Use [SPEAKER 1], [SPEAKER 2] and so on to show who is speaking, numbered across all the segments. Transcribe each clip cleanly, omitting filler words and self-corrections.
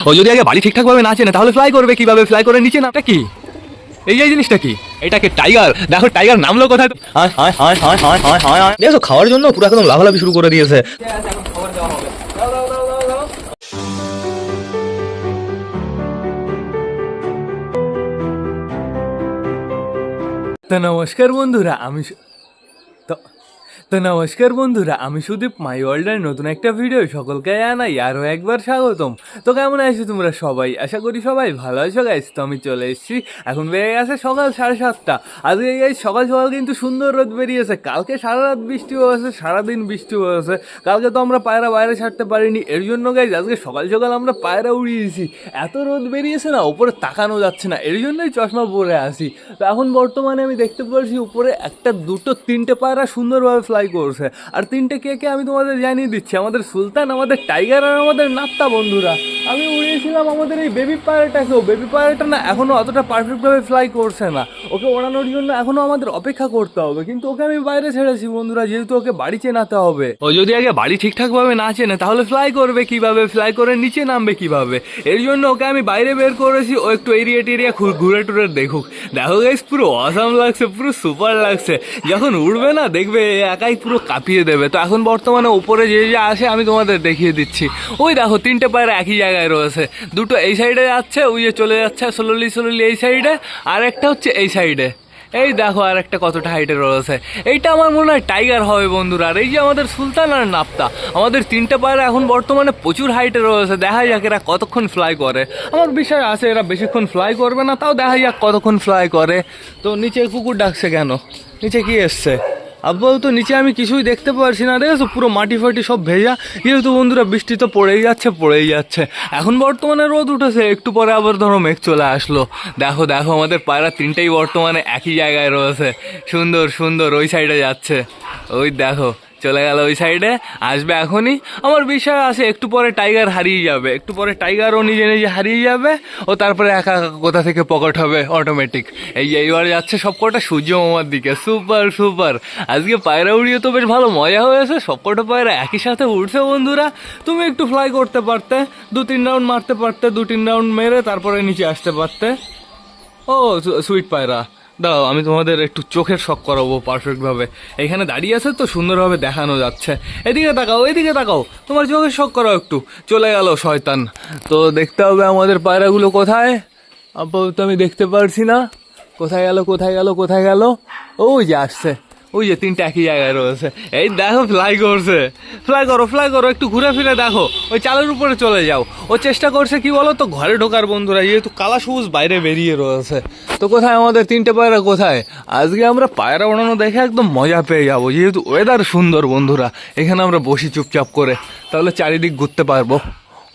[SPEAKER 1] ও যদি আগে বাড়ি ঠিকঠাক ভাবে না চেনে তাহলে ফ্লাই করবে কিভাবে? ফ্লাই করে নিচে নামটা কি? এই জিনিসটা কি? এটাকে টাইগার। দেখো টাইগার নামলো কোথায়? দেখো খাওয়ার জন্য পুরো একদম লাফালাফি শুরু করে দিয়েছে। নমস্কার বন্ধুরা, নমস্কার বন্ধুরা, আমি সুদীপ। মাই ওয়ার্ল্ডের নতুন একটা ভিডিও সকলকে জানাই আরও একবার স্বাগতম। তো কেমন আছো তোমরা সবাই? আশা করি সবাই ভালো আছো গাইস। তো আমি চলে এসেছি, এখন বেড়ে গেছে সকাল 7:30। আজকে গাইস সকাল সকাল কিন্তু সুন্দর রোদ বেরিয়েছে। কালকে সারা রাত বৃষ্টি হয়েছে, সারাদিন বৃষ্টি হয়েছে। কালকে তো আমরা পায়রা বাইরে ছাড়তে পারিনি, এর জন্য গাইস আজকে সকাল সকাল আমরা পায়রা উড়িয়েছি। এত রোদ বেরিয়েছে না, উপরে তাকানো যাচ্ছে না, এর জন্যই চশমা পরে আসি। তো এখন বর্তমানে আমি দেখতে পাচ্ছি উপরে একটা, দুটো, তিনটে পায়রা সুন্দরভাবে ফ্লাই করছে। আর তিনটে কে কে আমি তোমাদের জানিয়ে দিচ্ছি, আমাদের সুলতান, আমাদের টাইগার আর আমাদের নাপ্তা। বন্ধুরা আমি উড়িয়েছিলাম আমাদের এই বেবি পায়রাটাকেও। বেবি পায়রাটা না এখনও অতটা পারফেক্টভাবে ফ্লাই করছে না, ওকে ওড়ানোর জন্য এখনও আমাদের অপেক্ষা করতে হবে। কিন্তু ওকে আমি বাইরে ছেড়েছি বন্ধুরা, যেহেতু ওকে বাড়ি চেনাতে হবে। ও যদি আগে বাড়ি ঠিকঠাকভাবে না চেনে তাহলে ফ্লাই করবে কিভাবে? ফ্লাই করে নিচে নামবে কিভাবে? এর জন্য ওকে আমি বাইরে বের করেছি। ও একটু এরিয়া টেরিয়া ঘুরে টুরে দেখুক। দেখো গাইস পুরো অসাম লাগছে, পুরো সুপার লাগছে। যখন উড়বে না দেখবে একাই পুরো কাঁপিয়ে দেবে। তো এখন বর্তমানে উপরে যে যে আসে আমি তোমাদের দেখিয়ে দিচ্ছি। ওই দেখো তিনটে পায়রা একই জায়গায় রয়েছে, দুটো এই সাইডে যাচ্ছে, ওই যে চলে যাচ্ছে স্লোলি স্লোলি এই সাইডে, আর একটা হচ্ছে এই সাইডে। এই দেখো আর একটা কতটা হাইটে রয়েছে। এইটা আমার মনে হয় টাইগার হবে বন্ধুরা। আর এই যে আমাদের সুলতান আর নাপ্তা, আমাদের তিনটে পায়রা এখন বর্তমানে প্রচুর হাইটে রয়েছে। দেখা যাক এরা কতক্ষণ ফ্লাই করে। আমার বিষয় আছে এরা বেশিক্ষণ ফ্লাই করবে না, তাও দেখা যাক কতক্ষণ ফ্লাই করে। তো নিচে কুকুর ডাকছে কেন? নিচে কি এসছে? আপাতত নিচে আমি কিছুই দেখতে পারছি না। দেখেছো পুরো মাটি ফাটি সব ভেজা, যেহেতু বন্ধুরা বৃষ্টি তো পড়েই যাচ্ছে। এখন বর্তমানে রোদ উঠেছে, একটু পরে আবার ধরো মেঘ চলে আসলো। দেখো দেখো আমাদের পায়রা তিনটেই বর্তমানে একই জায়গায় রয়েছে, সুন্দর সুন্দর ওই সাইডে যাচ্ছে। ওই দেখো চলে গেল ওই সাইডে, আসবে এখনই। আমার বিষয় আছে একটু পরে টাইগার হারিয়ে যাবে, একটু পরে টাইগারও নিজে নিজে হারিয়ে যাবে। ও তারপরে একা কোথা থেকে পকেট হবে অটোমেটিক। এইবার যাচ্ছে সব কটা সূর্য মামার দিকে। সুপার সুপার, আজকে পায়রা উড়িয়ে তো বেশ ভালো মজা হয়েছে। সব কটা পায়রা একই সাথে উঠছে বন্ধুরা। তুমি একটু ফ্লাই করতে পারতে, 2-3 রাউন্ড মারতে পারতে, 2-3 রাউন্ড মেরে তারপরে নিচে আসতে পারতে। ও সুইট পায়রা, দাও আমি তোমাদের একটু চোখের শক করাবো পারফেক্টভাবে। এখানে দাঁড়িয়ে আছে তো সুন্দরভাবে দেখানো যাচ্ছে। এদিকে তাকাও, এদিকে তাকাও, তোমার চোখের শক করাও একটু। চলে গেল শয়তান। তো দেখতে হবে আমাদের পায়রাগুলো কোথায়। আপাতত আমি দেখতে পারছি না। কোথায় গেল কোথায় গেল কোথায় গেল? ওই যে আসছে, ওই যে তিনটে একই জায়গায় রয়েছে। এই দেখো ফ্লাই করছে। ফ্লাই করো একটু ঘুরে ফিরে দেখো, ওই চালের উপরে চলে যাও। ও চেষ্টা করছে কি বলো তো, ঘরে ঢোকার বন্ধুরা, যেহেতু কালা সবুজ বাইরে বেরিয়ে রয়েছে। তো কোথায় আমাদের তিনটে পায়রা কোথায়? আজকে আমরা পায়রা ওড়ানো দেখে একদম মজা পেয়ে যাবো, যেহেতু ওয়েদার সুন্দর বন্ধুরা। এখানে আমরা বসি চুপচাপ করে, তাহলে চারিদিক ঘুরতে পারবো।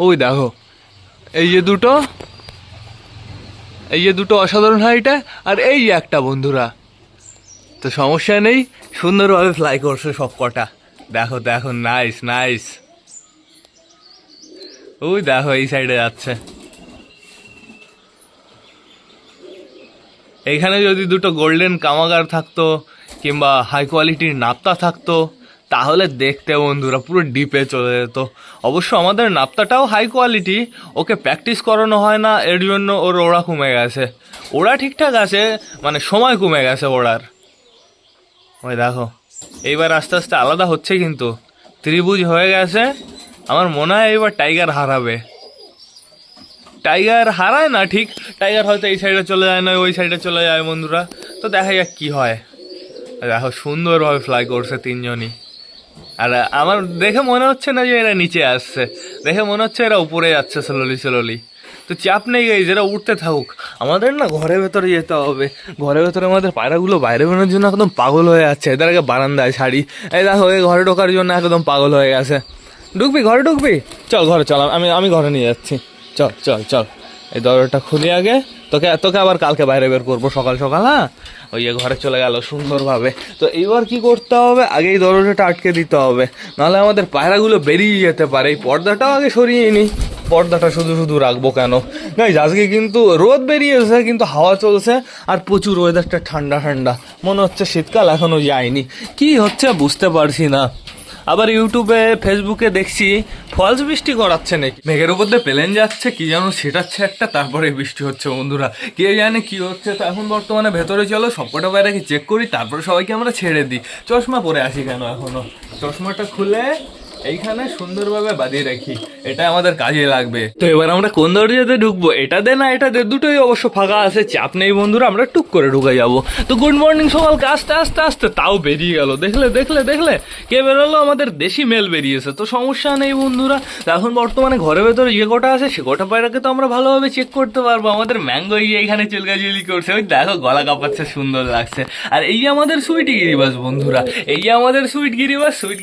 [SPEAKER 1] ওই দেখো এই যে দুটো, এই যে দুটো অসাধারণ হাইটে, আর এই একটা বন্ধুরা। তো সমস্যা নেই, সুন্দরভাবে ফ্লাই করছে সব কটা। দেখো দেখো, নাইস নাইস। ওই দেখো এই সাইডে যাচ্ছে। এইখানে যদি দুটো গোল্ডেন কামাগার থাকতো কিংবা হাই কোয়ালিটির নাপ্তা থাকতো তাহলে দেখতে বন্ধুরা পুরো ডিপে চলে যেত। অবশ্য আমাদের নাপ্তাটাও হাই কোয়ালিটি, ওকে প্র্যাকটিস করানো হয় না, এর জন্য ওর ওড়া কমে গেছে। ওড়া ঠিকঠাক আছে, মানে সময় কমে গেছে ওড়ার। ওই দেখো এইবার আস্তে আস্তে আলাদা হচ্ছে, কিন্তু ত্রিভুজ হয়ে গেছে। আমার মনে হয় এবার টাইগার হারাবে। টাইগার হারায় না ঠিক, টাইগার হয়তো এই সাইডে চলে যায় না ওই সাইডে চলে যায় বন্ধুরা। তো দেখা যাক কি হয়। দেখো সুন্দরভাবে ফ্লাই করছে তিনজনই। আর আমার দেখে মনে হচ্ছে না যে এরা নিচে আসছে, দেখে মনে হচ্ছে এরা উপরে যাচ্ছে স্লোলি স্লোলি। তো চাপ নেই গাইজ, এরা উঠতে থাকুক। আমাদের না ঘরের ভেতরে যেতে হবে। ঘরের ভেতরে আমাদের পায়রাগুলো বাইরে বেরোনোর জন্য একদম পাগল হয়ে যাচ্ছে। এদের আগে বারান্দায় ছাড়ি। এই দেখো এই ঘরে ঢোকার জন্য একদম পাগল হয়ে গেছে। ঢুকবি ঘরে? ঢুকবি? চল ঘরে চল, আমি ঘরে নিয়ে যাচ্ছি। চল চল চল, এই দরজাটা খুলি আগে। তোকে আবার কালকে বাইরে বের করবো সকাল সকাল। হ্যাঁ, ওই যে ঘরে চলে গেল সুন্দরভাবে। তো এইবার কি করতে হবে, আগে এই দরজাটা আটকে দিতে হবে, নাহলে আমাদের পায়রাগুলো বেরিয়ে যেতে পারে। এই পর্দাটাও আগে সরিয়ে নিই। পর্দাটা শুধু শুধু রাখবো কেন গাইজ? আজকে কিন্তু রোদ বেরিয়েছে, কিন্তু হাওয়া চলছে, আর প্রচুর ওয়েদারটা ঠান্ডা ঠান্ডা। মনে হচ্ছে শীতকাল এখনো যায়নি। কি হচ্ছে বুঝতে পারছি না। আবার ইউটিউবে ফেসবুকে দেখছি ফলস বৃষ্টি করাচ্ছে নাকি, মেঘের উপর দিয়ে প্লেন যাচ্ছে কি যেন সেটাচ্ছে একটা, তারপরে বৃষ্টি হচ্ছে বন্ধুরা, কে জানে কি হচ্ছে। তো এখন বর্তমানে ভেতরে চলো সবকটা বাইরে চেক করি, তারপরে সবাইকে আমরা ছেড়ে দিই। চশমা পরে আসি কেন এখনো, চশমাটা খুলে এইখানে সুন্দরভাবে বাঁধিয়ে রাখি, এটা আমাদের কাজে লাগবে। তো এবার আমরা কোন দরজাতে ঢুকবো, এটা দে না এটা দে, দুটোই অবশ্য ফাঁকা আছে, চাপ নেই বন্ধুরা, আমরা টুক করে ঢুকে যাবো। তো গুড মর্নিং সকালকে আস্তে আস্তে আস্তে তাও বেরিয়ে গেল, দেখলে দেখলে দেখলে কে বেরোলো, আমাদের দেশি মেল বেরিয়েছে। তো সমস্যা নেই বন্ধুরা, তো এখন বর্তমানে ঘরের ভেতরে যে কটা আছে সে কটা পায়রাকে তো আমরা ভালোভাবে চেক করতে পারবো। আমাদের ম্যাঙ্গো এখানে চুলকাচুলি করছে, ওই দেখো গলা কাঁপাচ্ছে, সুন্দর লাগছে। আর এই যে আমাদের সুইট গিরিবাস বন্ধুরা, এই যে আমাদের সুইট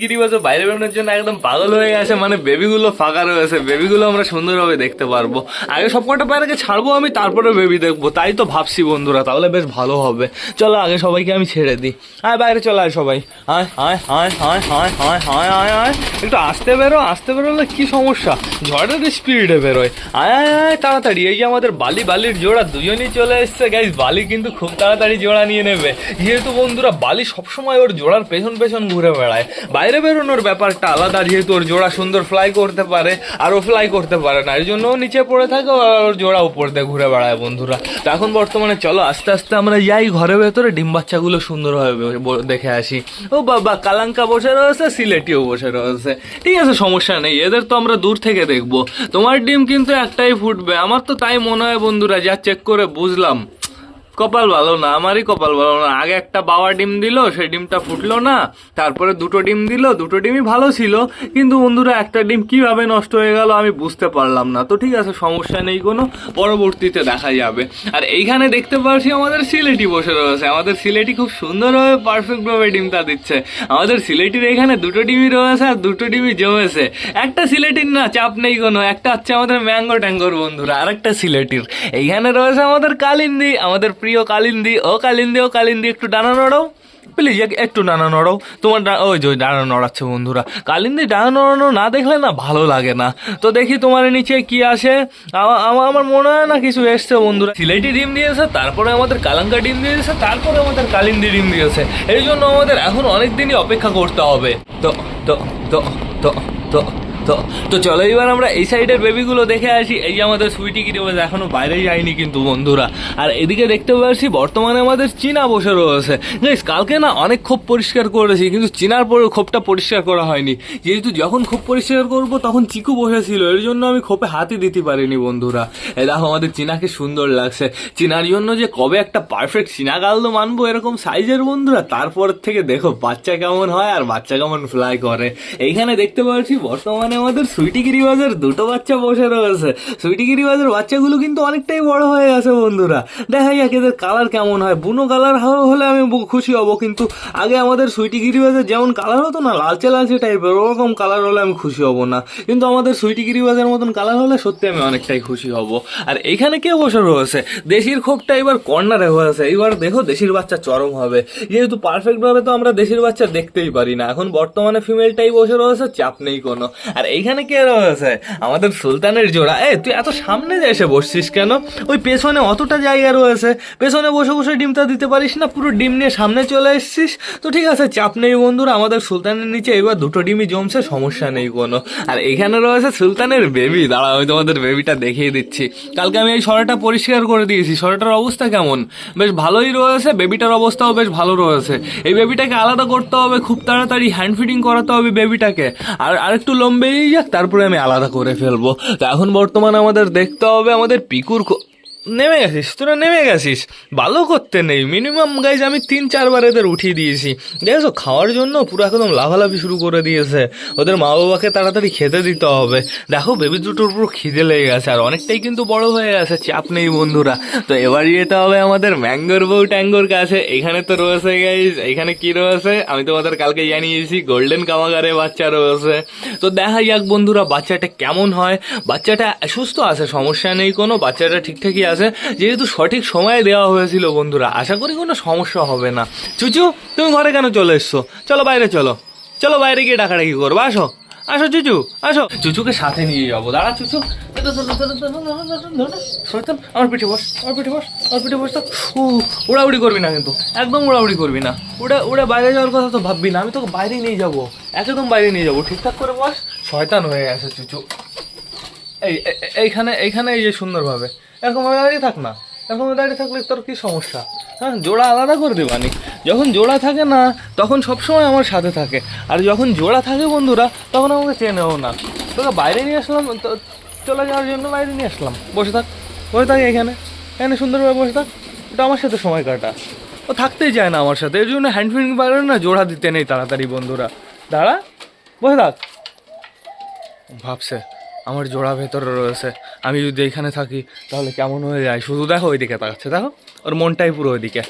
[SPEAKER 1] গিরিবাসও বাইরে বেরোনোর জন্য একদম পাগল হয়ে গেছে, মানে বেবিগুলো ফাঁকা রয়েছে, বেবিগুলো আমরা সুন্দরভাবে দেখতে পারবো। আগে সব কটা পায়রাকে ছাড়বো আমি, তারপরে বেবি দেখবো, তাই তো ভাবছি বন্ধুরা, তাহলে বেশ ভালো হবে। চলো আগে সবাইকে আমি ছেড়ে দিই, আয় বাইরে চলে আয় সবাই, আয় আয় আয় আয় আয় আয় আয় আয় আয়, একটু আসতে বেরোলে কি সমস্যা, ঝড়ের স্পিডে বেরোয়, আয় আয় আয় তাড়াতাড়ি। এই যে আমাদের বালির জোড়া দুজনই চলে এসছে গাইস, বালি কিন্তু খুব তাড়াতাড়ি জোড়া নিয়ে নেবে, যেহেতু বন্ধুরা বালি সবসময় ওর জোড়ার পেছন পেছন ঘুরে বেড়ায়। বাইরে বেরোনোর ব্যাপারটা আলাদা, যেহেতু ওর জোড়া সুন্দর ফ্লাই করতে পারে আর ও ফ্লাই করতে পারে না, এর জন্য নিচে পড়ে থাকে, ওর জোড়া উপর দিয়ে ঘুরে বেড়ায় বন্ধুরা। তো এখন বর্তমানে চলো আস্তে আস্তে আমরা যাই ঘরের ভেতরে, ডিম বাচ্চাগুলো সুন্দরভাবে দেখে আসি। ও বাবা, কালাঙ্কা বসে রয়েছে, সিলেটিও বসে রয়েছে, ঠিক আছে সমস্যা নেই, এদের তো আমরা দূর থেকে দেখবো। তোমার ডিম কিন্তু একটাই ফুটবে, আমার তো তাই মনে হয় বন্ধুরা, যা চেক করে বুঝলাম। কপাল ভালো না, আমারই কপাল ভালো না, আগে একটা বাবা ডিম দিল, সেই ডিমটা ফুটলো না, তারপরে দুটো ডিম দিল, দুটো ডিমই ভালো ছিল, কিন্তু বন্ধুরা একটা ডিম কিভাবে নষ্ট হয়ে গেল আমি বুঝতে পারলাম না। তো ঠিক আছে সমস্যা নেই কোনো, পরবর্তীতে দেখা যাবে। আর এইখানে দেখতে পাচ্ছি আমাদের সিলেটি বসে রয়েছে, আমাদের সিলেটি খুব সুন্দরভাবে পারফেক্টভাবে ডিমটা দিচ্ছে। আমাদের সিলেটির এখানে দুটো ডিমই রয়েছে আর দুটো ডিমই জমেছে, একটা সিলেটির না, চাপ নেই কোনো, একটা হচ্ছে আমাদের ম্যাঙ্গো ট্যাঙ্গোর বন্ধুরা, আর একটা সিলেটির। এইখানে রয়েছে আমাদের কালিন্দি, আমাদের প্রিয় কালিন্দি। ও কালিন্দি একটু ডানা নড়াও প্লিজ, একটু ডানা নড়াও, তোমার ওই যে ডানা নড়াচ্ছে বন্ধুরা। কালিন্দি ডানা নড়ানো না দেখলে না ভালো লাগে না। তো দেখি তোমার নিচে কি আসে, আমার মনে হয় না কিছু এসছে বন্ধুরা। সিলেটি ডিম দিয়েছে, তারপরে আমাদের কালাঙ্কা ডিম দিয়েছে, তারপরে আমাদের কালিন্দি ডিম দিয়েছে, এই জন্য আমাদের এখন অনেক দিনই অপেক্ষা করতে হবে। তো তো তো তো তো তো তো চলো এবার আমরা এই সাইডের বেবিগুলো দেখে আসি। এই যে আমাদের সুইটি গিরিবাস এখনো বাইরে যায়নি কিন্তু বন্ধুরা। আর এদিকে দেখতে পাচ্ছি বর্তমানে আমাদের চীনা বসে রয়েছে। গাইস কালকে না অনেক খোপ পরিষ্কার করেছি, কিন্তু চীনার পরে খোপটা পরিষ্কার করা হয়নি, যেহেতু যখন খোপ পরিষ্কার করবো তখন চিকু বসেছিল, এর জন্য আমি খোপে হাতই দিতে পারিনি বন্ধুরা। এই দেখো আমাদের চীনাকে সুন্দর লাগছে, চীনার জন্য যে কবে একটা পারফেক্ট চীনা গালদো মানবো এরকম সাইজের বন্ধুরা, তারপর থেকে দেখো বাচ্চা কেমন হয় আর বাচ্চা কেমন ফ্লাই করে। এইখানে দেখতে পাচ্ছি বর্তমানে আমাদের সুইটি গিরিবাজের দুটো বাচ্চা বসে রয়েছে। সুইটি গিরিবাজের বাচ্চাগুলো কিন্তু অনেকটাই বড় হয়ে গেছে বন্ধুরা, দেখা যাক এদের কালার কেমন হয়। বুনো কালার হলে আমি খুশি হব, কিন্তু আগে আমাদের সুইটি গিরিবাজের যেমন কালার হতো না লালচে লালচে টাইপের, ওরকম কালার হলে আমি খুশি হব না, কিন্তু আমাদের সুইটি গিরিবাজের মতন কালার হলে সত্যি আমি অনেকটাই খুশি হব। আর এইখানে কে বসে রয়েছে, দেশির খোপটা এবার কর্নারে হয়েছে, এইবার দেখো দেশির বাচ্চা চরম হবে, যেহেতু পারফেক্ট ভাবে তো আমরা দেশির বাচ্চা দেখতেই পারি না। এখন বর্তমানে ফিমেলটাই বসে রয়েছে, চাপ নেই কোনো। আর এইখানে কে রয়েছে, আমাদের সুলতানের জোড়া। তুই এত সামনে এসে বসছিস কেন, ওই পেছনে অতটা জায়গা রয়েছে, পেছনে বসে বসে ডিমটা দিতে পারিস না, পুরো ডিম নিয়ে সামনে চলে এসছিস। তো ঠিক আছে চাপ নেই বন্ধুরা, আমাদের সুলতানের নিচে এবার দুটো ডিমই জমছে, সমস্যা নেই কোনো। আর এখানে রয়েছে সুলতানের বেবি, দাঁড়া আমি তোমাদের বেবিটা দেখিয়ে দিচ্ছি। কালকে আমি এই সরাটা পরিষ্কার করে দিয়েছি, সরাটার অবস্থা কেমন, বেশ ভালোই রয়েছে, বেবিটার অবস্থাও বেশ ভালো রয়েছে। এই বেবিটাকে আলাদা করতে হবে খুব তাড়াতাড়ি, হ্যান্ড ফিডিং করাতে হবে বেবিটাকে, আর আরেকটু লম্বা বেরিয়ে যাক তারপরে আমি আলাদা করে ফেলবো। তো এখন বর্তমানে আমাদের দেখতে হবে আমাদের পিকুর নেমে গেছিস, তোরা নেমে গেছিস, ভালো করতে নেই মিনিমাম গাইজ, আমি 3-4 বার এদের উঠিয়ে দিয়েছি, দেখেছো খাওয়ার জন্য পুরো একদম লাফালাফি শুরু করে দিয়েছে। ওদের মা বাবাকে তাড়াতাড়ি খেতে দিতে হবে। দেখো বেবি দুটোর পুরো খিদে লেগে গেছে, আর অনেকটাই কিন্তু বড় হয়ে গেছে, চাপ নেই বন্ধুরা। তো এবার যেতে হবে আমাদের ম্যাঙ্গোর বউ ট্যাঙ্গোর কাছে। এখানে তো রয়েছে গাইজ, এখানে কি রয়েছে আমি তোমাদের কালকে জানিয়েছি, গোল্ডেন কামাগারে বাচ্চা রয়েছে। তো দেখা যাক বন্ধুরা বাচ্চাটা কেমন হয়। বাচ্চাটা সুস্থ আছে, সমস্যা নেই কোনো, বাচ্চাটা ঠিকঠাকই আছে, যেহেতু সঠিক সময়ে দেওয়া হয়েছিল বন্ধুরা, আশা করি কোনো সমস্যা হবে না। চুচু তুমি ঘরে কেন চলে এসছো, চলো বাইরে চলো, চলো বাইরে গিয়ে ডাকাডাকি করবো, আসো আসো চুচু, আসো। চুচুকে সাথে নিয়ে যাবো, দাঁড়া চুচু। শয়তান, আমার পিঠে বস, আমার পিঠে বস, আমার পিঠে বস। তো উড়াউড়ি করবি না কিন্তু, একদম উড়াউড়ি করবি না। উড়ে বাইরে যাওয়ার কথা তো ভাববি না, আমি তোকে বাইরে নিয়ে যাবো, একদম বাইরে নিয়ে যাবো, ঠিকঠাক করে বস। শয়তান হয়ে গেছে চুচু। এইখানে এইখানে এই যে সুন্দরভাবে এরকম দাঁড়িয়ে থাক না, এরকম দাঁড়িয়ে থাকলে তোর কি সমস্যা? হ্যাঁ, জোড়া আলাদা করে দেবানি। যখন জোড়া থাকে না তখন সবসময় আমার সাথে থাকে, আর যখন জোড়া থাকে বন্ধুরা তখন আমাকে চেনেও না। তোকে বাইরে নিয়ে আসলাম, চলে যাওয়ার জন্য বাইরে নিয়ে আসলাম। বসে থাক, বসে থাক এখানে, এখানে সুন্দরভাবে বসে থাক। ওটা আমার সাথে সময় কাটা, ও থাকতেই চায় না আমার সাথে, এর জন্য হ্যান্ড ফিডিং বাইরে না জোড়া দিতে নেই তাড়াতাড়ি বন্ধুরা। দাঁড়া, বসে থাক। ভাবছে আমার জোড়া ভেতরে রয়েছে, আমি যদি এখানে থাকি তাহলে কেমন হয়ে যায়। শুধু দেখো ওইদিকে তাকাচ্ছে, দেখো ওর মনটাই পুরো ওইদিকে।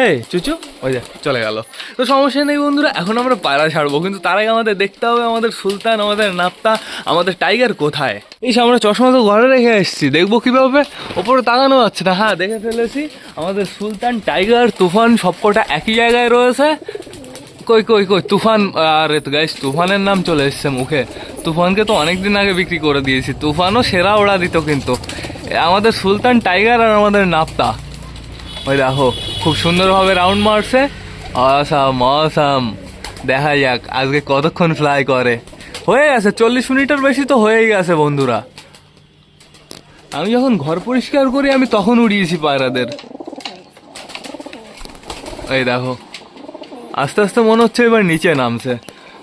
[SPEAKER 1] এই চুচু, ওই যে চলে গেল। তো সমস্যা নেই বন্ধুরা, এখন আমরা পায়রা ছাড়বো, কিন্তু তার আগে আমাদের দেখতে হবে আমাদের সুলতান, আমাদের নাপ্তা, আমাদের টাইগার কোথায়। এই আমরা চশমা তো ঘরে রেখে এসেছি, দেখবো কীভাবে, ওপরে তাকানো যাচ্ছে না। হ্যাঁ, দেখে ফেলেছি, আমাদের সুলতান, টাইগার, তুফান সবকটা একই জায়গায় রয়েছে। কই কই কই তুফান? আরে গাইস, তুফানের নাম চলে এসছে মুখে। তুফানকে তো অনেকদিন আগে বিক্রি করে দিয়েছি, তুফানও সেরা ওড়া দিত। কিন্তু আমাদের সুলতান, টাইগার আর আমাদের নাপ্তা, ওই দেখো খুব সুন্দরভাবে রাউন্ড মারছে। অসাম অসাম, দেখা যাক আজকে কতক্ষণ ফ্লাই করে। হয়ে গেছে 40 মিনিটের বেশি তো হয়েই গেছে বন্ধুরা। আমি যখন ঘর পরিষ্কার করি আমি তখন উড়িয়েছি পায়রাদের। এই দেখো আস্তে আস্তে মনে হচ্ছে এবার নিচে নামছে।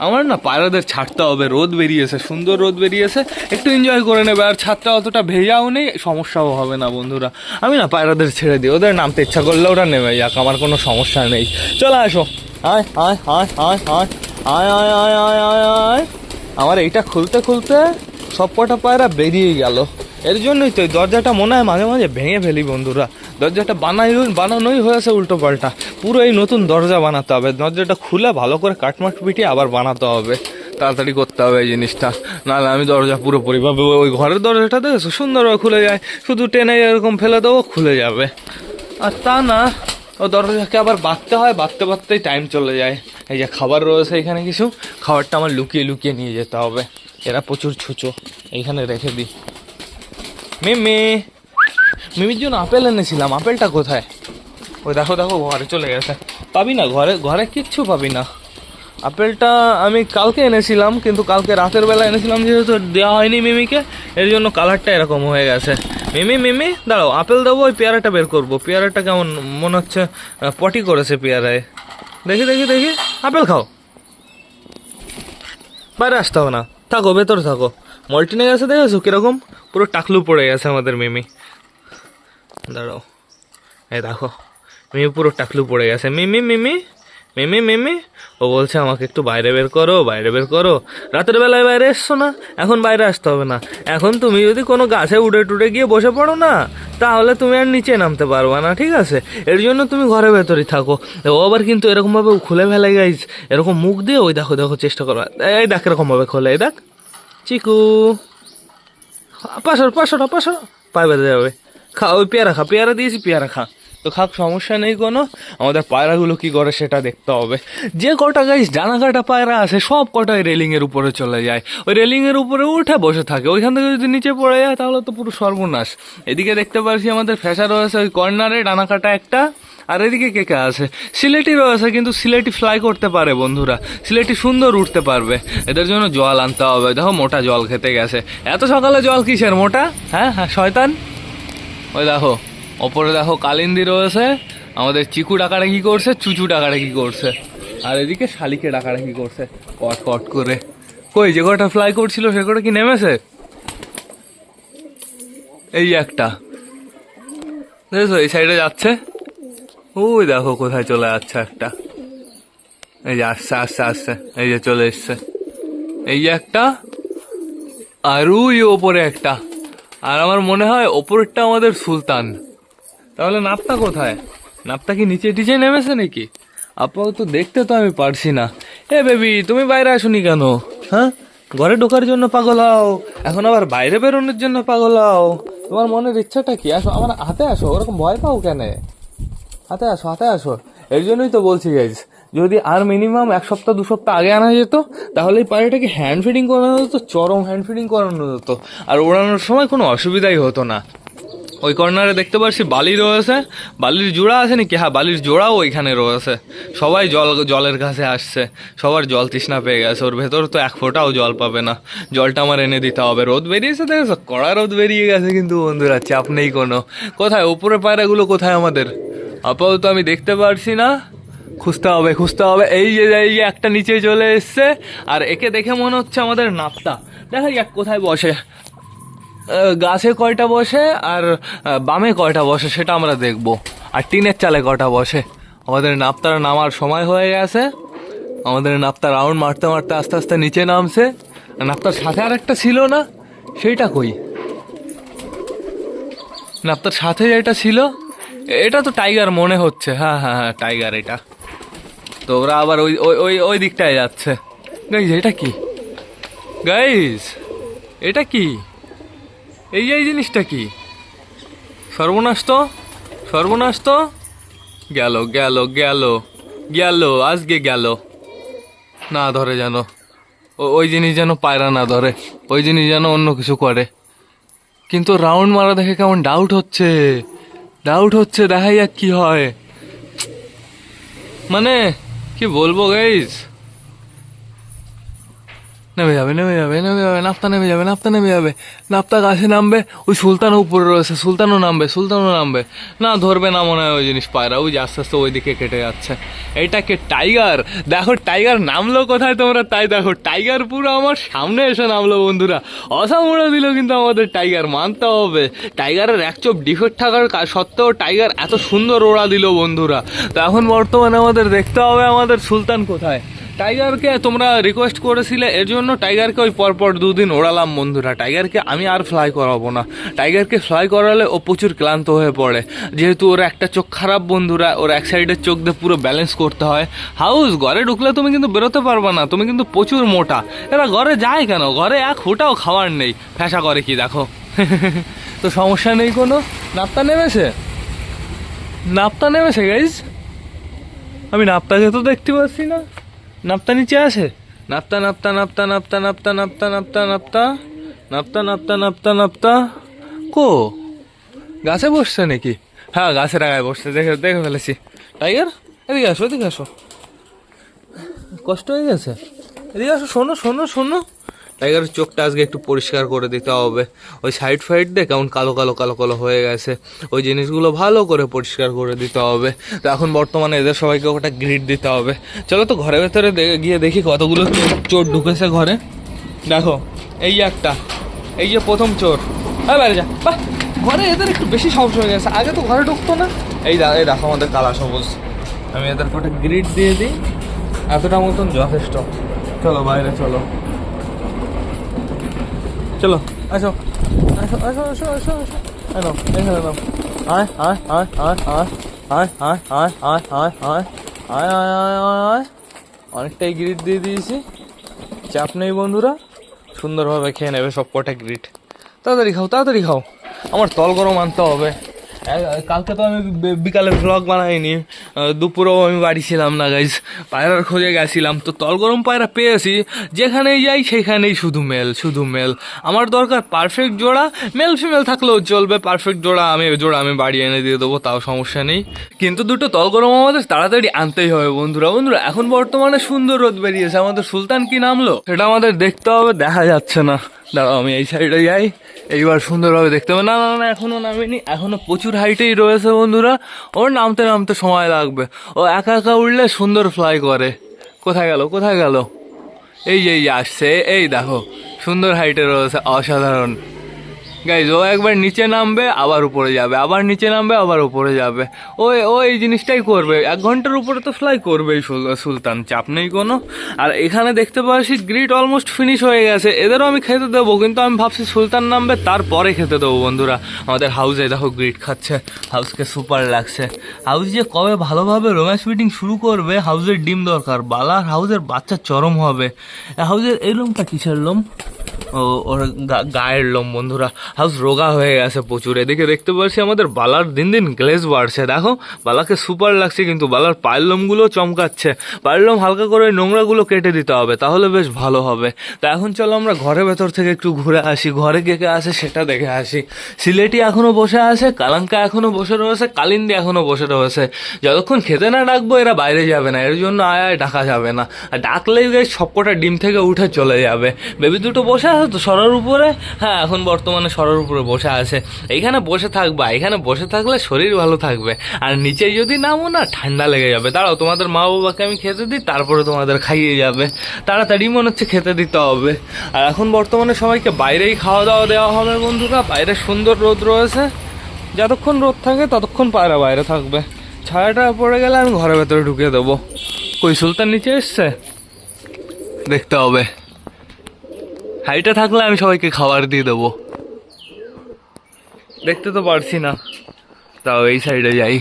[SPEAKER 1] আমার না পায়রাদের ছাড়তে হবে, রোদ বেরিয়েছে, সুন্দর রোদ বেরিয়েছে, একটু এনজয় করে নেবে। আর ছাদটা অতটা ভেজাও নেই, সমস্যাও হবে না বন্ধুরা। আমি না পায়রাদের ছেড়ে দিই, ওদের নামতে ইচ্ছা করলে ওরা নেমে যাক, আমার কোনো সমস্যা নেই। চলে আসো, আয় আয় আয় আয় আয় আয় আয় আয় আয় আয় আয়। আমার এইটা খুলতে খুলতে সব কটা পায়রা বেরিয়ে গেল। এর জন্যই তো দরজাটা মনে হয় মাঝে মাঝে ভেঙে ফেলি বন্ধুরা। দরজাটা বানানোই হয়েছে উল্টো পাল্টা, পুরো এই নতুন দরজা বানাতে হবে। দরজাটা খুলে ভালো করে কাটমাট পিটিয়ে আবার বানাতে হবে, তাড়াতাড়ি করতে হবে এই জিনিসটা, নাহলে আমি দরজা পুরোপুরিভাবে ওই ঘরের দরজাটা দেখেছো সুন্দরভাবে খুলে যায়, শুধু টেনে এরকম ফেলে দেবো খুলে যাবে। আর তা না, ও দরজাকে আবার বাঁধতে হয়, বাঁধতে বাঁধতেই টাইম চলে যায়। এই যে খাবার রয়েছে এখানে কিছু, খাবারটা আমার লুকিয়ে লুকিয়ে নিয়ে যেতে হবে। এরা প্রচুর ছুঁচো, এইখানে রেখে দিই। মিমির জন্য আপেল এনেছিলাম, আপেলটা কোথায়? ওই দেখো দেখো ঘরে চলে গেছে, পাবি না ঘরে, ঘরে কিচ্ছু পাবি না। আপেলটা আমি কালকে এনেছিলাম, কিন্তু কালকে রাতের বেলা এনেছিলাম যেহেতু দেওয়া হয়নি মিমিকে, এর জন্য কালারটা এরকম হয়ে গেছে। মিমি দাঁড়াও, আপেল দেবো, ওই পেয়ারাটা বের করবো। পেয়ারাটা কেমন মনে হচ্ছে পটি করেছে পেয়ারায়। দেখি দেখি দেখি, আপেল খাও, বাইরে আসতে হবে না, থাকো ভেতরে থাকো। মল্টিনে গেছে দেখেছো কিরকম, পুরো টাকলু পড়ে গেছে আমাদের মিমি। দাঁড়াও, এই দেখো মিমি পুরো টাকলু পড়ে গেছে। মিমি মিমি মিমি মিমি ও বলছে আমাকে একটু বাইরে বের করো, বাইরে বের করো। রাতের বেলায় বাইরে এসছো না, এখন বাইরে আসতে হবে না। এখন তুমি যদি কোনো গাছে উড়ে টুড়ে গিয়ে বসে পড়ো না, তাহলে তুমি আর নিচে নামতে পারবে না, ঠিক আছে? এর জন্য তুমি ঘরের ভেতরেই থাকো। ও আবার কিন্তু এরকমভাবে খুলে ফেলে গাইজ, এরকম মুখ দিয়ে, ওই দেখো দেখো চেষ্টা করো, এই দেখ এরকমভাবে খোলে, এই দেখ চিকু, পাশর পাশর পাশর, পায়ে বেঁধে যাবে। খা, ওই পেয়ারা খা, পেয়ারা দিয়েছি পেয়ারা খা। তো খাক, সমস্যা নেই কোনো। আমাদের পায়রাগুলো কি করে সেটা দেখতে হবে। যে কটা গাইস ডানা কাটা পায়রা আছে সব কটাই রেলিংয়ের উপরে চলে যায়, ওই রেলিংয়ের উপরে উঠে বসে থাকে। ওইখান থেকে যদি নিচে পড়ে যায় তাহলে তো পুরো সর্বনাশ। এদিকে দেখতে পাচ্ছি আমাদের ফ্যাশা রয়েছে ওই কর্নারে, ডানা কাটা একটা। আর এদিকে কে কে আছে, সিলেটি রয়েছে, কিন্তু সিলেটি ফ্লাই করতে পারে বন্ধুরা, সিলেটি সুন্দর উঠতে পারবে। এদের জন্য জল আনতে হবে। দেখো মোটা জল খেতে গেছে, এত সকালে জল কিসের মোটা? হ্যাঁ হ্যাঁ শয়তান। ওই দেখো ওপরে দেখো কালিন্দি রয়েছে, আমাদের চিকু ডাকাটা কি করছে, চুচু ডাকাটা কি করছে, আর এদিকে শালিকে ডাকাটা কি করছে কট কট করে। কই যে কটা ফ্লাই করছিল সে কটা কি নেমেছে? এই একটা দেখছো এই সাইডে যাচ্ছে, ওই দেখো কোথায় চলে যাচ্ছে একটা, এই যে আসছে আসছে আসছে, এই যে চলে এসছে, এই যে একটা, আর ওই ওপরে একটা। আর আমার মনে হয় ওপরেরটা আমাদের সুলতান। তাহলে নাপ্তা কোথায়? নাপ্তা কি নিচে টিচে নেমেছে নাকি? আপাতত দেখতে তো আমি পারছি না। এ বেবি, তুমি বাইরে আসুনি কেন? হ্যাঁ, ঘরে ঢোকার জন্য পাগল হও, এখন আবার বাইরে বেরোনোর জন্য পাগল হও। তোমার মনের ইচ্ছাটা কি? আসো আমার হাতে আসো, ওরকম ভয় পাও কেন? হাতে আসো হাতে আসো। এর জন্যই তো বলছি গাইজ, যদি আর মিনিমাম 1 সপ্তাহ 2 সপ্তাহ আগে আনা যেত তাহলে এই পায়রাটাকে হ্যান্ড ফিডিং করানো যেত, চরম হ্যান্ড ফিডিং করানো যেত, আর ওড়ানোর সময় কোনো অসুবিধাই হতো না। ওই কর্নারে দেখতে পাচ্ছি বালি রয়েছে, বালির জোড়া আছে নাকি, হ্যাঁ বালির জোড়াও ওইখানে রয়েছে। সবাই জলের কাছে আসছে, সবার জল তৃষ্ণা পেয়ে গেছে। ওর ভেতর তো 1 ফোঁটাও জল পাবে না, জলটা আমার এনে দিতে হবে। রোদ বেরিয়েছে দেখেছো, কড়া রোদ বেরিয়ে গেছে, কিন্তু বন্ধুরা চাপ নেই কোনো। কোথায় উপরে পায়রাগুলো কোথায় আমাদের? আপাতত আমি দেখতে পারছি না, খুঁজতে হবে। এই যে একটা নিচে চলে এসছে, আর একে দেখে মনে হচ্ছে আমাদের নাপ্তা। দেখা যাক কোথায় বসে, গাছে কয়টা বসে আর বামে কয়টা বসে সেটা আমরা দেখব, আর টিনের চালে কয়টা বসে। আমাদের নাপ্তার নামার সময় হয়ে গেছে, আমাদের নাপ্তা রাউন্ড মারতে মারতে আস্তে আস্তে নিচে নামছে। নাপ্তার সাথে আর একটা ছিল না, সেইটা কই? নাপ্তার সাথে যেটা ছিল এটা তো টাইগার মনে হচ্ছে, হ্যাঁ টাইগার এটা। তো ওরা আবার ওই ওই ওই দিকটায় যাচ্ছে। গাইজ এটা কি? গাইজ এটা কি? এই জিনিসটা কি? সর্বনাশ তো গেল আজকে গেল। না ধরে যেন ওই জিনিস যেন পায়রা না ধরে, ওই জিনিস যেন অন্য কিছু করে। কিন্তু রাউন্ড মারা দেখে কেমন ডাউট হচ্ছে, দেখা যাক কি হয়। মানে কি বলবো গাইজ, নেমে যাবে নাপ্তা নেমে যাবে। নাপ্তা গাছে নামবে, ওই সুলতানও উপরে রয়েছে, সুলতানও নামবে। না ধরবে না মনে হয় ওই জিনিস পায়রা, ওই যে আস্তে আস্তে ওই দিকে কেটে যাচ্ছে। এইটাকে টাইগার, দেখো টাইগার নামলো কোথায় তোমরা তাই দেখো, টাইগার পুরো আমার সামনে এসে নামলো বন্ধুরা। অসাম উড়ে দিল কিন্তু আমাদের টাইগার, মানতে হবে। টাইগারের এক চোখ ডিফেক্ট থাকার সত্ত্বেও টাইগার এত সুন্দর ওড়া দিল বন্ধুরা। তো এখন বর্তমানে আমাদের দেখতে হবে আমাদের সুলতান কোথায়। টাইগারকে তোমরা রিকোয়েস্ট করেছিলে, এর জন্য টাইগারকে ওই পরপর 2 দিন ওড়ালাম বন্ধুরা। টাইগারকে আমি আর ফ্লাই করাবো না, টাইগারকে ফ্লাই করালে ও প্রচুর ক্লান্ত হয়ে পড়ে, যেহেতু ওর একটা চোখ খারাপ বন্ধুরা, ওর এক সাইডের চোখ দিয়ে পুরো ব্যালেন্স করতে হয়। হাউস ঘরে ঢুকলে তুমি কিন্তু বেরোতে পারবে না, তুমি কিন্তু প্রচুর মোটা। এরা ঘরে যায় কেন? ঘরে 1 ফোঁটাও খাবার নেই, ফ্যাসা করে কি দেখো। তো সমস্যা নেই কোনো। নাপ্তা নেমেছে গাইজ, আমি নাপ্তাকে তো দেখতে পাচ্ছি না। নাপ্তা নিচে আছে, নাপ্তা কো গাছে বসছে নাকি? হ্যাঁ গাছের আগায় বসছে, দেখে ফেলেছি। টাইগার এদিকে আসো, কষ্ট হয়ে গেছে, এদিকে আসো, শোনো। টাইগারের চোখটা আজকে একটু পরিষ্কার করে দিতে হবে, ওই সাইড ফাইড দিয়ে কেমন কালো হয়ে গেছে, ওই জিনিসগুলো ভালো করে পরিষ্কার করে দিতে হবে। তো এখন বর্তমানে এদের সবাইকে ওটা গ্রিড দিতে হবে। চলো তো ঘরের ভেতরে গিয়ে দেখি কতগুলো চোর ঢুকেছে ঘরে। দেখো এই যে প্রথম চোর, বাইরে যা। বাহ, ঘরে এদের একটু বেশি সাহস হয়ে গেছে, আগে তো ঘরে ঢুকতো না। এই দেখো আমাদের কালা সবুজ, আমি এদেরকে ওটা গ্রিড দিয়ে দিই, এতটা মতন যথেষ্ট। চলো বাইরে চলো, আসো, এখানে নাও। আয়। অনেকটাই গ্রিড দিয়ে দিয়েছি, চাপ নেই বন্ধুরা, সুন্দরভাবে খেয়ে নেবে সব কটা গ্রিড। তাড়াতাড়ি খাও, আমার তল গরম আনতে হবে। কালকে তো আমি বিকালে ভ্লগ বানাইনি, দুপুরেও আমি বাড়ি ছিলাম না গাইজ, পায়রার খোঁজে গেছিলাম। তো তল গরম পায়রা পেয়েছি, যেখানেই যাই সেখানেই শুধু মেল। আমার দরকার পারফেক্ট জোড়া, মেল ফিমেল থাকলেও চলবে, পারফেক্ট জোড়া আমি বাড়ি এনে দিয়ে দেবো, তাও সমস্যা নেই। কিন্তু 2টো তল গরম আমাদের তাড়াতাড়ি আনতেই হবে বন্ধুরা। এখন বর্তমানে সুন্দর রোদ বেরিয়েছে, আমাদের সুলতান কি নামলো সেটা আমাদের দেখতে হবে, দেখা যাচ্ছে না। দাঁড়াও আমি এই সাইডে যাই, এইবার সুন্দরভাবে দেখতে হবে। না এখনো নামেনি, এখনো প্রচুর হাইটেই রয়েছে বন্ধুরা, ওর নামতে সময় লাগবে। ও একা উঠলে সুন্দর ফ্লাই করে। কোথায় গেল? এই আসছে, এই দেখো সুন্দর হাইটে রয়েছে, অসাধারণ গাইজ। ও একবার নিচে নামবে আবার উপরে যাবে, আবার নিচে নামবে আবার উপরে যাবে, ও এই জিনিসটাই করবে। 1 ঘন্টার উপরে তো ফ্লাই করবেই সুলতান, চাপ নেই কোনো। আর এখানে দেখতে পাচ্ছি গ্রিড অলমোস্ট ফিনিশ হয়ে গেছে, এদেরও আমি খেতে দেবো, কিন্তু আমি ভাবছি সুলতান নামবে তারপরে খেতে দেবো বন্ধুরা। আমাদের হাউসে দেখো গ্রিড খাচ্ছে, হাউসকে সুপার লাগছে। হাউস যে কবে ভালোভাবে রোম্যান্স মিটিং শুরু করবে, হাউসের ডিম দরকার, বালার হাউসের বাচ্চা চরম হবে। হাউসের এই লোমটা কিসের লোম? ও ওর গায়ের লোম বন্ধুরা হাউস রোগা হয়ে গেছে প্রচুর। এদিকে দেখতে পাচ্ছি আমাদের বালার দিন দিন গ্লেজ বাড়ছে, দেখো বালাকে সুপার লাগছে, কিন্তু বালার পায়ের লোমগুলো চমকাচ্ছে। পায়ের লোম হালকা করে ওই নোংরাগুলো কেটে দিতে হবে, তাহলে বেশ ভালো হবে। তা এখন চলো আমরা ঘরের ভেতর থেকে একটু ঘুরে আসি, ঘরে কে কে আসে সেটা দেখে আসি। সিলেটি এখনো বসে আছে, কালাঙ্কা এখনো বসে রয়েছে, কালিন্দি এখনো বসে রয়েছে। যতক্ষণ খেতে না ডাকবো এরা বাইরে যাবে না, এর জন্য আয় আয় ডাকা যাবে না। আর ডাকলেই সবকটা ডিম থেকে উঠে চলে যাবে। বেবি দুটো বসে আছে তো সরার উপরে, হ্যাঁ এখন বর্তমানে সরার উপরে বসে আছে। এইখানে বসে থাকবা, এখানে বসে থাকলে শরীর ভালো থাকবে, আর নিচে যদি নামো না ঠান্ডা লেগে যাবে। দাঁড়াও তোমাদের মা বাবাকে আমি খেতে দিই, তারপরে তোমাদের খাইয়ে যাবে। তাড়াতাড়ি মনে হচ্ছে খেতে দিতে হবে। আর এখন বর্তমানে সবাইকে বাইরেই খাওয়া দাওয়া দেওয়া হবে বন্ধুরা। বাইরে সুন্দর রোদ রয়েছে, যতক্ষণ রোদ থাকে ততক্ষণ পায়রা বাইরে থাকবে। ছায়াটা পড়ে গেলে আমি ঘরের ভেতরে ঢুকিয়ে দেবো। কই সুলতান নিচে এসছে দেখতে হবে, হাইটে থাকলে আমি সবাইকে খাবার দিয়ে দেবো। দেখতে তো পারছি না, তাও এই সাইডে যাই।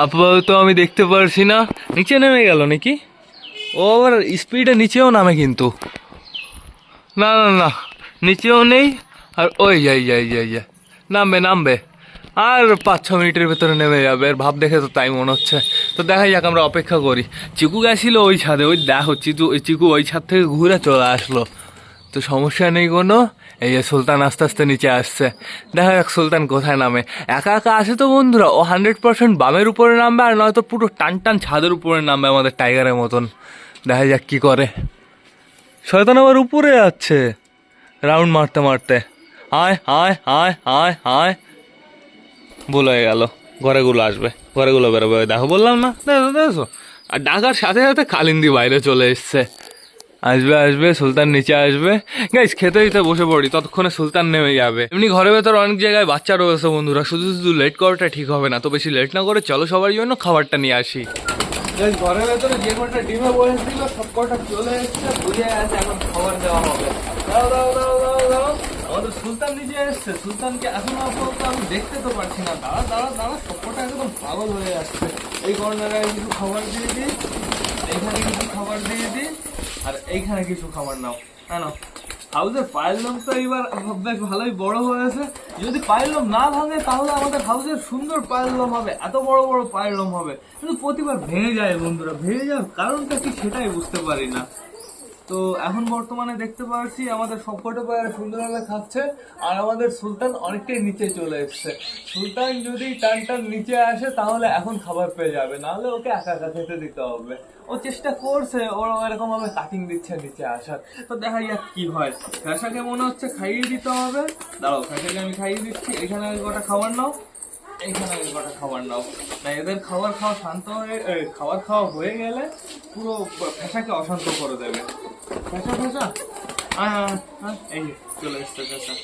[SPEAKER 1] আপাতত আমি দেখতে পারছি না। নিচে নেমে গেল নাকি? ও আবার স্পিডে নিচেও নামে কিন্তু। না না না, নিচেও নেই। আর ওই যাই যাই যাই যাই নামবে নামবে, আর 5-6 মিনিটের ভেতরে নেমে যাবে। এর ভাব দেখে তো তাই মনে হচ্ছে। তো দেখাই যাক, আমরা অপেক্ষা করি। চিকু গেছিল ওই ছাদে, ওই দেখো চিকু ওই ছাদ থেকে ঘুরে চলে আসলো। তো সমস্যা নেই কোনো। এই যে সুলতান আস্তে আস্তে নিচে আসছে, দেখা যাক সুলতান কোথায় নামে। একা একা আসে তো বন্ধুরা, ও 100% বামের উপরে নামবে, আর নয়তো পুরো টান টান ছাদের উপরে নামবে আমাদের টাইগারের মতন। দেখা যাক কি করে। শয়তান আবার উপরে যাচ্ছে রাউন্ড মারতে মারতে। আয় আয় আয় আয় আয় বলে গেল, ঘরেগুলো আসবে, ঘরেগুলো বেরোবে। দেখো বললাম না, দেখো দেখো। আর ডাকার সাথে সাথে কালিন্দি বাইরে চলে এসছে। আসবে আসবে, সুলতান নিচে আসবে। গাইস খেতে দিতে বসে পড়ি, ততক্ষণে সুলতান নেমে যাবে। এমনি ঘরের ভেতর অনেক জায়গায় বাচ্চা রয়েছে বন্ধুরা, শুধু শুধু লেট করাটা ঠিক হবে না। তো বেশি লেট না করে চলো সবার জন্য খাবারটা নিয়ে আসি। ঘরের ভেতরে যে কটা ডিমে বসেছিল সব কটা চলে এসছে, বুঝে আছে, এখন খাবার দেওয়া হবে। দাও দাও দাও দাও দাও। আমাদের সুলতান নিচে এসছে, সুলতানকে এখন আপাতত আমি দেখতে তো পারছি না। দাঁড়া দাঁড়া দাঁড়া, সব কটা একদম পাগল হয়ে যাচ্ছে। এই কর্নারে কিছু খাবার দিয়ে দিই, এইখানে কিছু খাবার দিয়ে দিই, আর এইখানে কিছু খাবার নাও। হ্যাঁ নাও। হাউসের পায়ের লোম তো এবার বেশ ভালোই বড় হয়েছে। যদি পায়ের লোম না ভাঙে তাহলে আমাদের হাউসের সুন্দর পায়ের লোম হবে, এত বড় বড় পায়ের লোম হবে। কিন্তু প্রতিবার ভেঙে যায় বন্ধুরা, ভেঙে যাওয়ার কারণটা কি সেটাই বুঝতে পারি না। তো এখন বর্তমানে দেখতে পাচ্ছি আমাদের সবকটা পায়রা সুন্দরভাবে খাচ্ছে, আর আমাদের সুলতান অনেকটাই নিচে চলে এসছে। সুলতান যদি টান টান নিচে আসে তাহলে এখন খাবার পেয়ে যাবে, নাহলে ওকে একা একা খেতে দিতে হবে। ও চেষ্টা করছে, ওর এরকম ভাবে কাটিং দিচ্ছে নিচে আসার। তো দেখা যাক কি হয়। ফ্যাসাকে মনে হচ্ছে খাইয়ে দিতে হবে। দাঁড়াও, ফ্যাসাকে আমি খাইয়ে দিচ্ছি। এখানে কটা খাবার নাও, এইখানে কটা খাবার নাও। না এদের খাবার খাওয়া শান্ত হয়ে, খাবার খাওয়া হয়ে গেলে পুরো ফ্যাসাকে অশান্ত করে দেবে। ফ্যাসা ফ্যাসা, হ্যাঁ হ্যাঁ, এই চলে এসছে ফ্যাসা।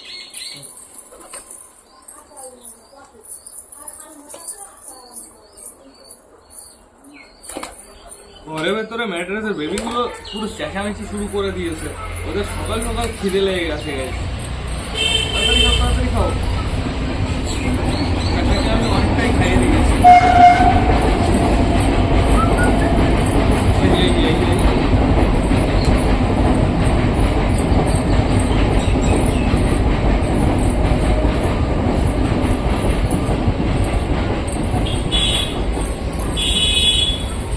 [SPEAKER 1] ঘরের ভেতরে ম্যাট্রেসের বেবিগুলো পুরো চেঁচামেচি শুরু করে দিয়েছে। ওদের সকাল সকাল খিদে লেগে গেছে। তাড়াতাড়ি খাও, তাড়াতাড়ি খাও। ফ্যাসাকে আমি অনেকটাই খাইয়ে দিয়েছি।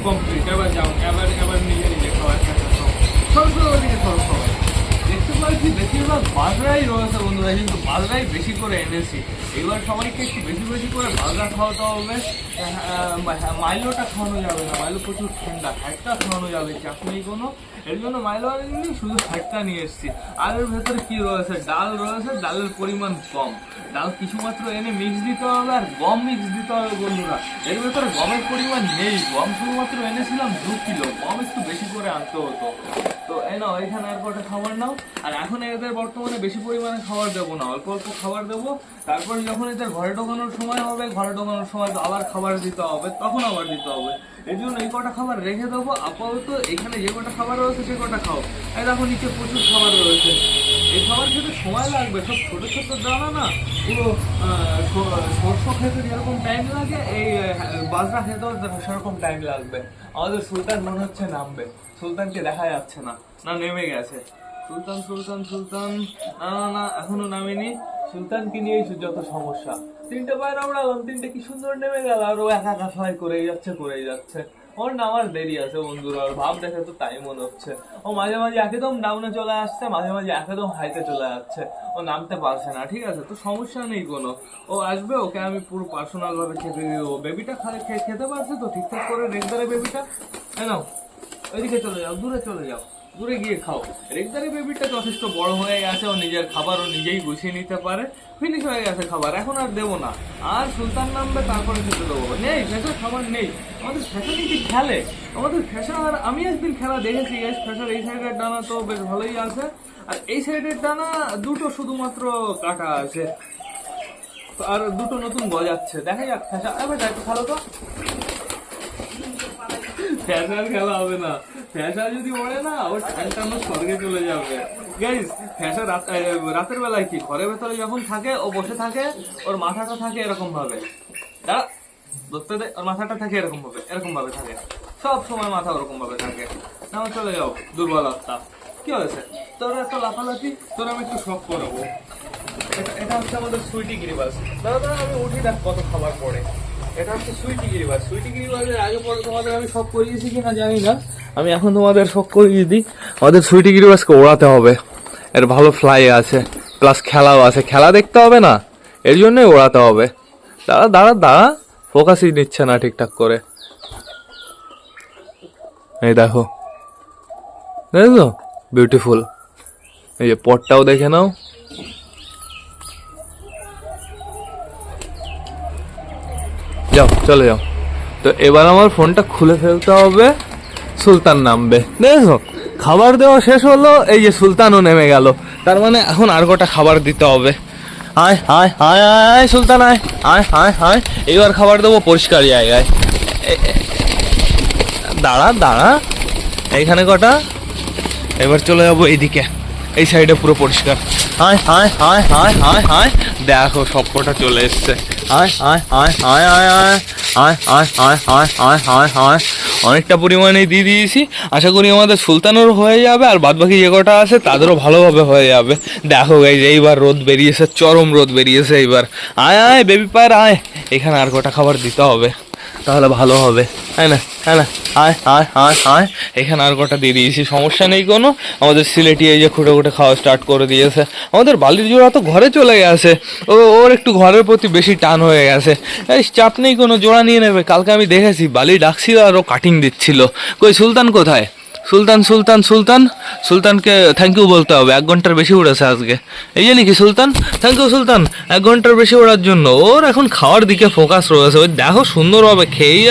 [SPEAKER 1] কমপ্লিট, এবার যাও, এবার নিজে নিজে খাওয়ার চেষ্টা করো। সব ওদিকে সব খাওয়া দেখতে পাচ্ছি বেশিরভাগ বাজরাই রয়েছে বন্ধুরা, কিন্তু বাজরাই বেশি করে এনেছি। এবার সবাইকে একটু বেশি বেশি করে বাজরা খাওয়াতে হবে। মাইলোটা খাওয়ানো যাবে না, মাইলো প্রচুর ঠান্ডা। হ্যাটটা খাওয়ানো যাবে, চাপ নেই কোনো। এর জন্য মাইলো আনিনি, শুধু হ্যাটটা নিয়ে এসেছি। আর এর ভেতরে কি রয়েছে, ডাল রয়েছে, ডালের পরিমাণ কম। ডাল কিছুমাত্র এনে মিক্স দিতে হবে, আর গম মিক্স দিতে হবে বন্ধুরা। এর ভেতরে গমের পরিমাণ নেই, গম শুধুমাত্র এনেছিলাম 2 কিলো, গম একটু বেশি করে আনতে হতো। তো এই নাও, এখানে আর কটা খাবার নাও। আর এখন এদের বর্তমানে বেশি পরিমাণে খাবার দেবো না, অল্প অল্প খাবার দেবো। তারপর যখন এদের ঘরে ঢোকানোর সময় হবে, ঘরে ঢোকানোর সময় তো আবার খাবার দিতে হবে, তখন আবার দিতে হবে। এর জন্য এই কটা খাবার রেখে দেবো। আপাতত এখানে যে কটা খাবার রয়েছে সে কটা খাও। এই দেখো নিচে প্রচুর খাবার রয়েছে, এই খাবার খেতে সময় লাগবে। সব ছোট ছোট দানা না, পুরো সরষে খেতে যেরকম টাইম লাগে, এই বাজরা খেতেও সেরকম টাইম লাগবে। আমাদের সুলতান মনে হচ্ছে নামবে, সুলতানকে দেখা যাচ্ছে না, না নেমে গেছে। সুলতান সুলতান সুলতান, না না না, এখনো নামেনি। সুলতানকে নিয়ে যত সমস্যা। তিনটে পায়রা উড়ালাম, তিনটে কি সুন্দর নেমে গেল, আর ও একা একা সবাই করেই যাচ্ছে। ওর নামার দেরি আছে বন্ধুরা, ওর ভাব দেখে তো তাই মনে হচ্ছে। ও মাঝে মাঝে একদম ডাউনে চলে আসছে, মাঝে মাঝে একদম হাইতে চলে যাচ্ছে, ও নামতে পারছে না। ঠিক আছে, তো সমস্যা নেই কোনো, ও আসবে, ওকে আমি পুরো পার্সোনাল ভাবে খেতে দেবো। বেবিটা খেতে পারছে তো ঠিকঠাক করে, রেগদারে বেবিটা, হ্যাঁ নাও, ওইদিকে চলে যাও, দূরে চলে যাও, দূরে গিয়ে খাও। রেগদারি বেবিটা যথেষ্ট বড় হয়ে গেছে, ও নিজের খাবার ও নিজেই গুছিয়ে নিতে পারে, ফিনিশ হয়ে গেছে খাবার, এখন আর দেবো না। আর সুলতান নামবে তারপরে খেতে দেবো। নেই ফেসার খাবার নেই, আমাদের ফেসা কিন্তু খেলে, আমাদের ফেসা। আর আমি একদিন খেলা দেখেছি, ফেসার এই সাইডের ডানা তো বেশ ভালোই আছে, আর এই সাইডের ডানা দুটো শুধুমাত্র কাটা আছে, আর দুটো নতুন গজাচ্ছে। দেখা যাক ফেসা, এবার একটু ভালো তো। ফ্যাশার খেলা হবে না, ফ্যাশা যদি ওড়ে না ওর টানটানো স্বর্গে চলে যাবে। গাইস, ফ্যাশা রাতের বেলায় কি ঘরের ভেতরে যখন থাকে, ও বসে থাকে, ওর মাথাটা থাকে এরকম ভাবে, দাঁড়া ধরতে দে, ওর মাথাটা থাকে এরকম ভাবে থাকে, সব সময় মাথা ওরকম ভাবে থাকে। না চলে যাও, দুর্বলতা। কি হয়েছে তোর এত লাফালাফি? তোর আমি একটু শখ করাবো। এটা হচ্ছে আমাদের সুইটি গিরিবাস। দাদা আমি উঠি, দেখ কত খাবার পড়ে। এটা হচ্ছে সুইটি গিরিবাস। সুইটি গিরিবাসের আগে পরে তোমাদের আমি শখ করিয়েছি কিনা জানি না, আমি এখন তোমাদের শখ করিয়ে দিই। আমাদের সুইটি গিরিবাসকে ওড়াতে হবে, এর ভালো ফ্লাই আছে, প্লাস খেলাও আছে, খেলা দেখতে হবে না, এর জন্যই ওড়াতে হবে। দাঁড়া দাঁড়া দাঁড়া, ফোকাসই নিচ্ছে না ঠিকঠাক করে। এই দেখো, দেখো বিউটিফুল। এই যে পটটাও দেখে নাও। যাও চলে যাও। তো এবার আমার ফোনটা খুলে ফেলতে হবে, সুলতান নামবে। দেখো খাবার দেওয়া শেষ হলো, এই যে সুলতানও নেমে গেল, তার মানে এখন আর কটা খাবার দিতে হবে। আয় আয় আয় আয় সুলতান আয় আয় আয় আয়, এবার খাবার দেবো পরিষ্কার জায়গায়। দাঁড়া দাঁড়া, এইখানে কটা, এবার চলে যাবো এইদিকে, এই সাইডে পুরো পরিষ্কার। আয় আয় আয় আয় আয় আয়, দেখো সব কটা চলে এসছে। আয় আয় আয় আয় আয় আয় আয় আয় আয় আয় আয় আয় আয়, অনেকটা পরিমাণে দিয়ে দিয়েছি, আশা করি আমাদের সুলতানেরও হয়ে যাবে, আর বাদ বাকি যে কটা আছে তাদেরও ভালোভাবে হয়ে যাবে। দেখো গাইজ, এইবার রোদ বেরিয়েছে, চরম রোদ বেরিয়েছে এইবার। আয় আয় বেবি পায়ের আয়, এখানে আর কটা খাবার দিতে হবে, তাহলে ভালো হবে, তাই না? হ্যাঁ না, আয় আয় আয় আয়, এখানে আর কটা দিয়ে দিয়েছি, সমস্যা নেই কোনো। আমাদের সিলেটি এই যে খুঁটে খুঁটে খাওয়া স্টার্ট করে দিয়েছে। আমাদের বালির জোড়া তো ঘরে চলে গেছে, ওর একটু ঘরের প্রতি বেশি টান হয়ে গেছে। এই চাপ নেই কোনো, জোড়া নিয়ে নেবে। কালকে আমি দেখেছি বালি ডাকছিল আর ও কাটিং দিচ্ছিল। কই সুলতান কোথায়? সুলতান সুলতান সুলতান, সুলতানকে থ্যাংক ইউ বলতে হবে, 1 ঘন্টার বেশি উড়েছে আজকে। এই জানি কি সুলতান, থ্যাংক ইউ সুলতান 1 ঘন্টার বেশি ওড়ার জন্য। ওর এখন খাওয়ার দিকে ফোকাস রয়েছে, ওই দেখো সুন্দরভাবে খেয়েই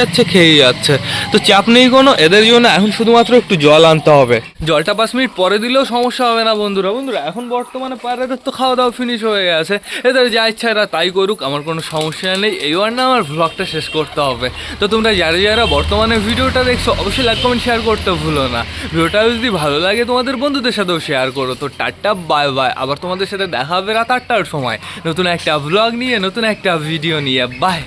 [SPEAKER 1] যাচ্ছে। তো চাপ নেই কোনো, এদের জন্য এখন শুধুমাত্র একটু জল আনতে হবে। জলটা 5 মিনিট পরে দিলেও সমস্যা হবে না বন্ধুরা। এখন বর্তমানে পায়রাদের তো খাওয়া দাওয়া ফিনিশ হয়ে গেছে, এদের যা ইচ্ছা এরা তাই করুক, আমার কোনো সমস্যা নেই। এইবার না আমার ভ্লগটা শেষ করতে হবে। তো তোমরা যারা বর্তমানে ভিডিওটা দেখছো অবশ্যই লাইক কমেন্ট শেয়ার করতে ভুলো না। ভিডিওটা যদি ভালো লাগে তোমাদের বন্ধুদের সাথেও শেয়ার করো। তো টাটা বাই বাই, আবার তোমাদের সাথে দেখা হবে রাত 8টার সময় নতুন একটা ভ্লগ নিয়ে, নতুন একটা ভিডিও নিয়ে। বাই।